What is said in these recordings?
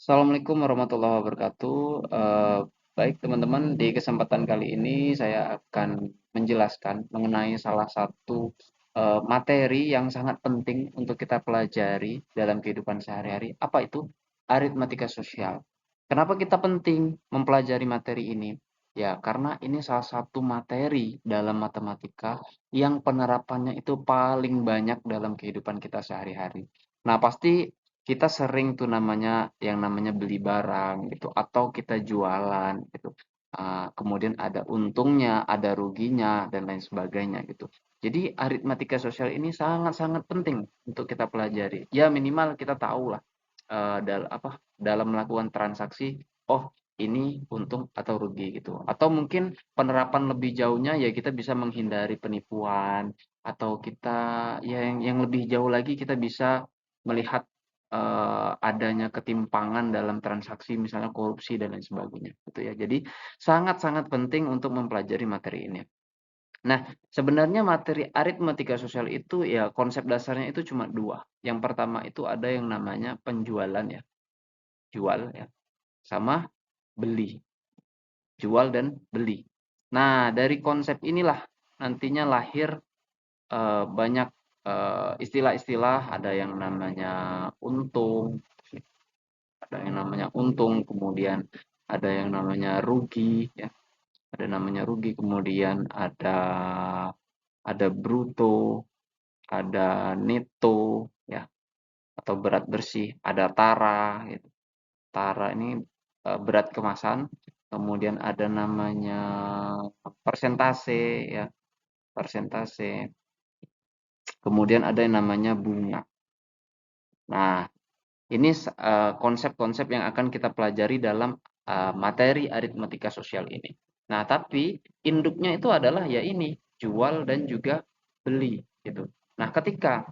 Assalamualaikum warahmatullahi wabarakatuh. Baik teman-teman, di kesempatan kali ini saya akan menjelaskan mengenai salah satu materi yang sangat penting untuk kita pelajari dalam kehidupan sehari-hari. Apa itu? Aritmatika sosial. Kenapa kita penting mempelajari materi ini? Ya, karena ini salah satu materi dalam matematika yang penerapannya itu paling banyak dalam kehidupan kita sehari-hari. Nah, pasti kita sering tuh yang namanya beli barang gitu atau kita jualan gitu. Kemudian ada untungnya, ada ruginya dan lain sebagainya gitu. Jadi aritmatika sosial ini sangat-sangat penting untuk kita pelajari. Ya minimal kita tahu lah dalam melakukan transaksi, oh ini untung atau rugi gitu. Atau mungkin penerapan lebih jauhnya ya kita bisa menghindari penipuan atau kita ya yang lebih jauh lagi kita bisa melihat adanya ketimpangan dalam transaksi misalnya korupsi dan lain sebagainya gitu ya. Jadi sangat-sangat penting untuk mempelajari materi ini. Nah, sebenarnya materi aritmatika sosial itu ya konsep dasarnya itu cuma dua. Yang pertama itu ada yang namanya penjualan ya, jual ya, sama beli, jual dan beli. Nah, dari konsep inilah nantinya lahir banyak istilah-istilah, ada yang namanya untung, kemudian ada yang namanya rugi, ya, ada namanya rugi, kemudian ada bruto, ada neto, ya, atau berat bersih, ada tara, gitu. Tara ini berat kemasan, kemudian ada namanya persentase, ya, persentase, kemudian ada yang namanya bunga. Nah, ini konsep-konsep yang akan kita pelajari dalam materi aritmatika sosial ini. Nah, tapi induknya itu adalah ya ini, jual dan juga beli gitu. Nah, ketika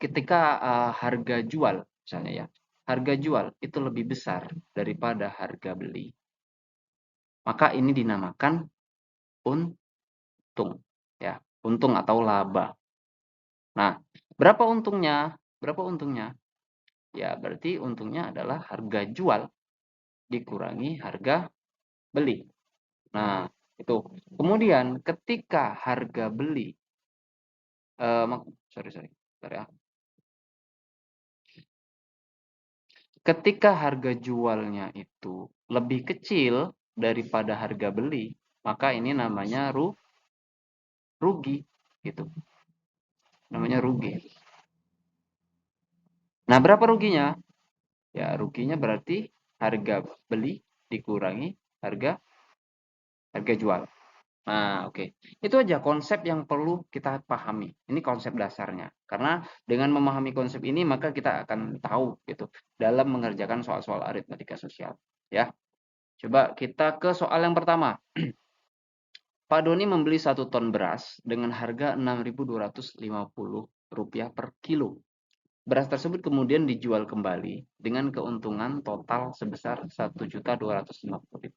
ketika harga jual misalnya ya, harga jual itu lebih besar daripada harga beli, maka ini dinamakan untung ya, untung atau laba. Nah, berapa untungnya? Berapa untungnya? Ya, berarti untungnya adalah harga jual dikurangi harga beli. Nah, itu. Kemudian ketika harga beli, sorry, sorry, bentar ya. Ketika harga jualnya itu lebih kecil daripada harga beli, maka ini namanya rugi, gitu. Namanya rugi. Nah, berapa ruginya? Ya, ruginya berarti harga beli dikurangi harga harga jual. Nah, oke. Itu aja konsep yang perlu kita pahami. Ini konsep dasarnya. Karena dengan memahami konsep ini maka kita akan tahu gitu dalam mengerjakan soal-soal aritmatika sosial, ya. Coba kita ke soal yang pertama. Pak Doni membeli 1 ton beras dengan harga Rp6.250 per kilo. Beras tersebut kemudian dijual kembali dengan keuntungan total sebesar Rp1.250.000.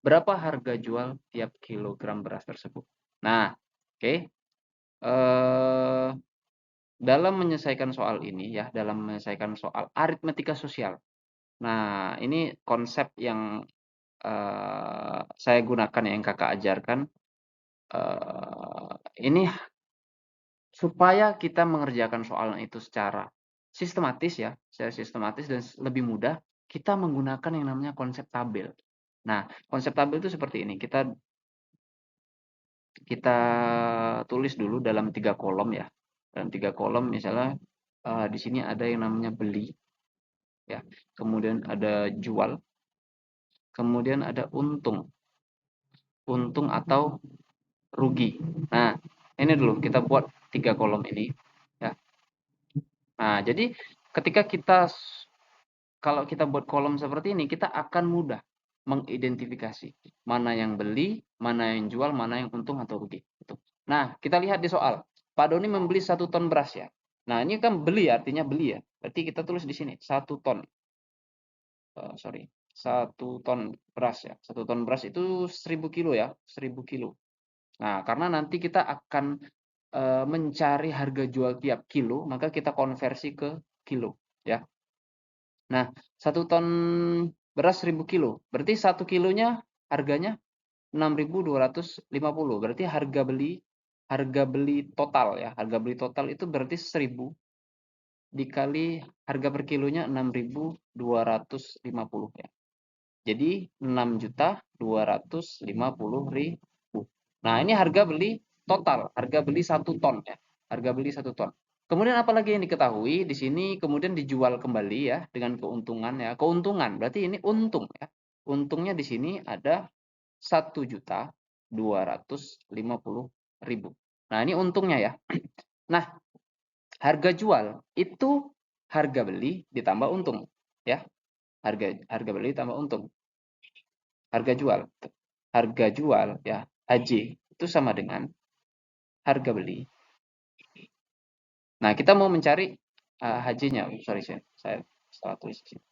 Berapa harga jual tiap kilogram beras tersebut? Nah, oke. Eh, dalam menyelesaikan soal ini ya, dalam menyelesaikan soal aritmatika sosial. Nah, ini konsep yang saya gunakan ya, yang kakak ajarkan. Ini supaya kita mengerjakan soal itu secara sistematis ya, secara sistematis dan lebih mudah, kita menggunakan yang namanya konsep tabel. Nah, konsep tabel itu seperti ini. Kita tulis dulu dalam 3 kolom ya. Dalam 3 kolom misalnya di sini ada yang namanya beli ya. Kemudian ada jual, kemudian ada untung. Untung atau rugi. Nah, ini dulu kita buat 3 kolom ini ya. Nah, jadi ketika kalau kita buat kolom seperti ini, kita akan mudah mengidentifikasi mana yang beli, mana yang jual, mana yang untung atau rugi. Gitu. Nah, kita lihat di soal. Pak Doni membeli 1 ton beras ya. Nah, ini kan beli artinya beli ya. Berarti kita tulis di sini 1 ton. Sorry, 1 ton beras ya. 1 ton beras itu 1.000 kilo ya, 1.000 kilo. Nah, karena nanti kita akan mencari harga jual tiap kilo, maka kita konversi ke kilo ya. Nah, 1 ton beras 1.000 kilo, berarti 1 kilonya harganya 6.250. Berarti harga beli total ya, harga beli total itu berarti 1.000 dikali harga per kilonya 6.250 ya. Jadi 6.250.000. Nah, ini harga beli total, harga beli 1 ton ya. Harga beli 1 ton. Kemudian apalagi yang diketahui di sini kemudian dijual kembali ya dengan keuntungan ya. Keuntungan berarti ini untung ya. Untungnya di sini ada 1.250.000. Nah, ini untungnya ya. Nah, harga jual itu harga beli ditambah untung ya. Harga beli ditambah untung. Harga jual. Harga jual ya, HJ itu sama dengan harga beli. Nah, kita mau mencari HJ-nya. Sorry, saya salah tulis di sini.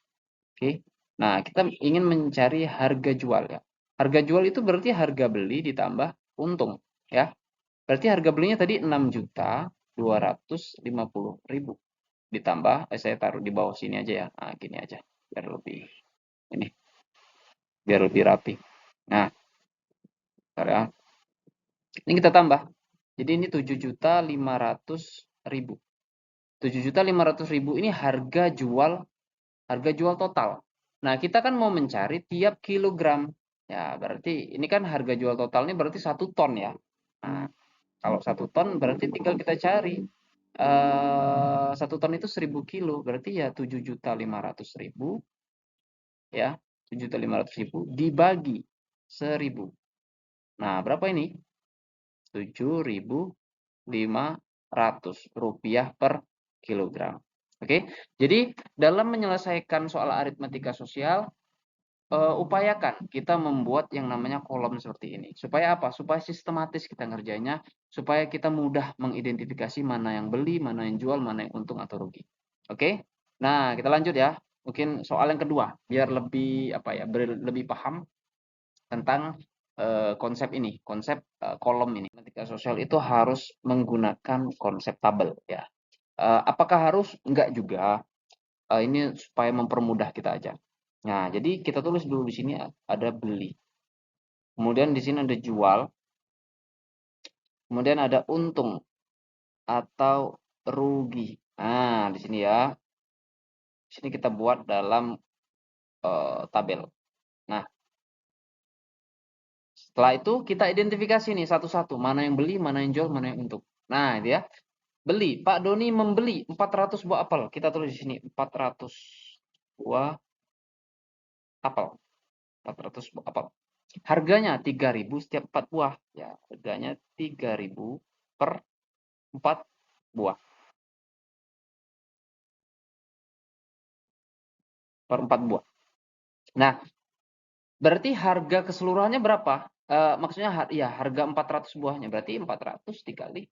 Oke. Nah, kita ingin mencari harga jual ya. Harga jual itu berarti harga beli ditambah untung ya. Berarti harga belinya tadi 6.250.000 ditambah saya taruh di bawah sini aja ya. Nah, gini aja biar lebih ini biar lebih rapi. Nah, bentar ya. Ini kita tambah. Jadi ini 7.500.000. 7.500.000 ini harga jual total. Nah, kita kan mau mencari tiap kilogram. Ya, berarti ini kan harga jual totalnya berarti 1 ton ya. Nah, kalau 1 ton berarti tinggal kita cari 1 ton itu 1.000 kilo, berarti ya 7.500.000 ya. 7.500.000 dibagi 1.000. Nah, berapa ini? 7.500 rupiah per kilogram. Oke, jadi dalam menyelesaikan soal aritmatika sosial, upayakan kita membuat yang namanya kolom seperti ini. Supaya apa? Supaya sistematis kita ngerjainnya, supaya kita mudah mengidentifikasi mana yang beli, mana yang jual, mana yang untung atau rugi. Oke? Nah, kita lanjut ya. Mungkin soal yang kedua, biar lebih apa ya, lebih paham tentang konsep ini, konsep kolom ini. Matematika sosial itu harus menggunakan konsep tabel ya. Apakah harus? Enggak juga. Ini supaya mempermudah kita aja. Nah, jadi kita tulis dulu di sini ada beli. Kemudian di sini ada jual. Kemudian ada untung atau rugi. Nah, di sini ya. Di sini kita buat dalam tabel. Nah, setelah itu kita identifikasi nih satu-satu, mana yang beli, mana yang jual, mana yang untung. Nah, itu ya. Beli, Pak Doni membeli 400 buah apel. Kita tulis di sini 400 buah apel. 400 buah apel. Harganya 3.000 setiap 4 buah. Ya, harganya 3.000 per 4 buah. Per 4 buah. Nah, berarti harga keseluruhannya berapa? Maksudnya ya harga 400 buahnya. Berarti 400 dikali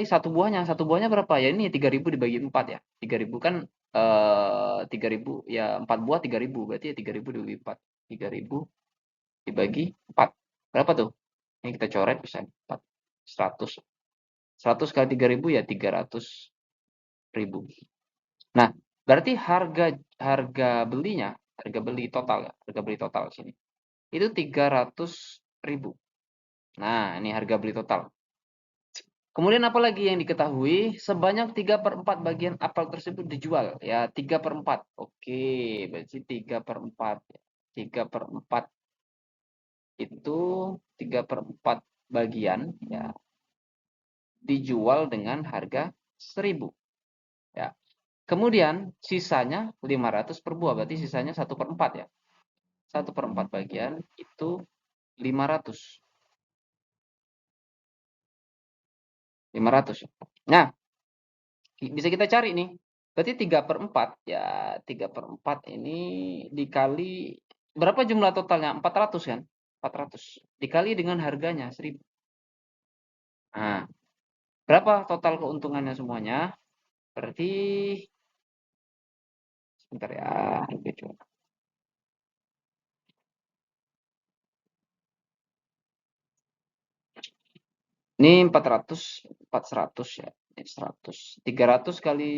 satu buahnya. Satu buahnya berapa? Ya ini 3.000 dibagi 4 ya. 3.000 kan 3.000 ya 4 buah 3.000. Berarti ya 3.000 dibagi 4. 3.000 dibagi 4. Berapa tuh? Ini kita coret bisa 4. 100. 100 kali 3.000 ya 300.000. Nah, berarti harga belinya, harga beli total ya, harga beli total sini. Itu 300.000. Nah, ini harga beli total. Kemudian apa lagi yang diketahui? Sebanyak 3/4 bagian apel tersebut dijual. Ya, 3/4. Oke, berarti 3/4. 3/4 itu 3/4 bagian ya dijual dengan harga 1.000 ya. Kemudian sisanya 500 per buah, berarti sisanya 1/4 ya. 1/4 bagian itu 500. 500 ya. Nah, bisa kita cari nih. Berarti 3/4 ya, 3/4 ini dikali berapa jumlah totalnya? 400 kan? 400 dikali dengan harganya 1.000. Nah, berapa total keuntungannya semuanya? Berarti sebentar ya, ini 400 400 ya. Ini 100. 300 kali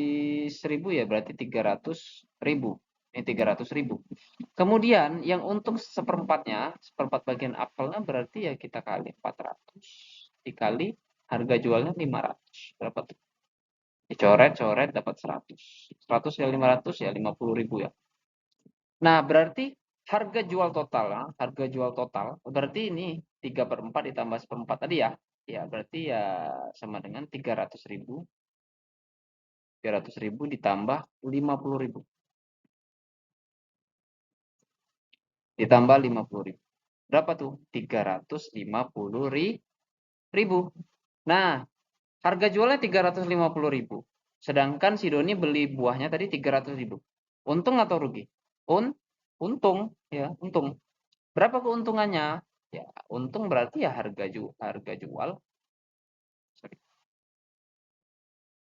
1000 ya berarti 300.000. Ini 300.000. Kemudian yang untung seperempatnya, seperempat bagian apelnya berarti ya kita kali 400 dikali harga jualnya 500. Berapa tuh? Dicoret-coret dapat 100. 100 kali 500 ya 50.000 ya. Nah, berarti harga jual total berarti ini 3/4 ditambah seperempat tadi ya. Ya, berarti ya sama dengan 300.000. 300.000 ditambah 50.000. Ditambah 50.000. Berapa tuh? 350.000. Nah, harga jualnya 350.000. Sedangkan si Doni beli buahnya tadi 300.000. Untung atau rugi? Untung, ya, untung. Berapa keuntungannya? Ya, untung berarti ya harga jual. Sorry.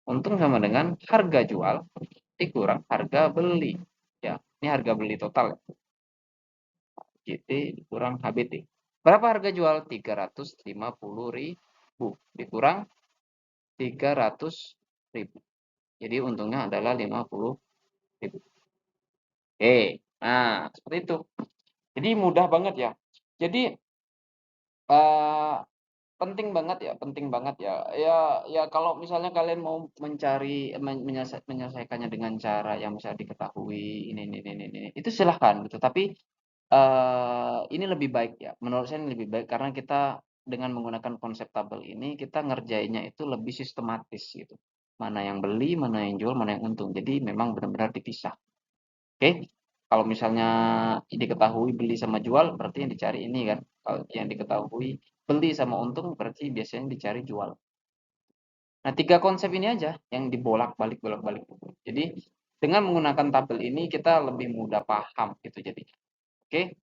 Untung sama dengan harga jual dikurang harga beli. Ya, ini harga beli total ya. GT dikurang HBT. Berapa harga jual? 350.000 dikurang 300.000. Jadi untungnya adalah 50.000. Oke, nah seperti itu. Jadi mudah banget ya. Jadi eh, penting banget ya. Ya kalau misalnya kalian mau mencari menyelesaikannya dengan cara yang bisa diketahui ini, itu silahkan gitu. Tapi ini lebih baik ya, menurut saya ini lebih baik karena kita dengan menggunakan konsep tabel ini, kita ngerjainnya itu lebih sistematis gitu. Mana yang beli, mana yang jual, mana yang untung. Jadi memang benar-benar dipisah. Oke, kalau misalnya diketahui beli sama jual, berarti yang dicari ini kan. Kalau yang diketahui beli sama untung, berarti biasanya dicari jual. Nah, tiga konsep ini aja yang dibolak-balik, bolak-balik. Jadi dengan menggunakan tabel ini kita lebih mudah paham gitu jadi. Oke,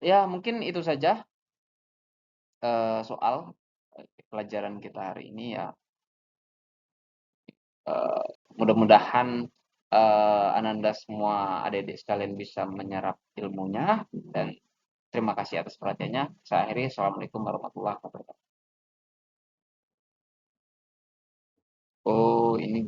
ya mungkin itu saja soal pelajaran kita hari ini ya. Eh, Mudah-mudahan Ananda semua adik-adik sekalian bisa menyerap ilmunya dan terima kasih atas perhatiannya. Saya akhiri. Assalamualaikum warahmatullahi wabarakatuh. Oh, ini